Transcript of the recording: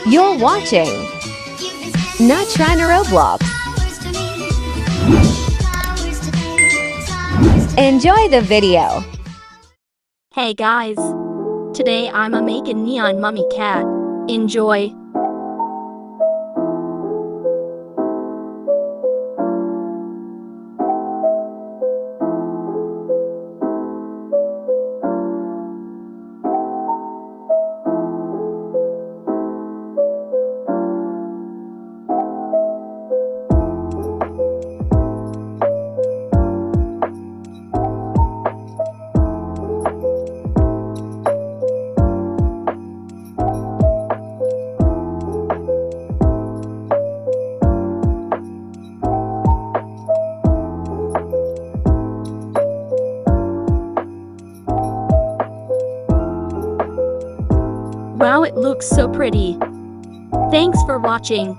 You're watching Nutriner Roblox. Enjoy the video. Hey guys! Today I'm making neon mummy cat. Enjoy! Wow, it looks so pretty. Thanks for watching.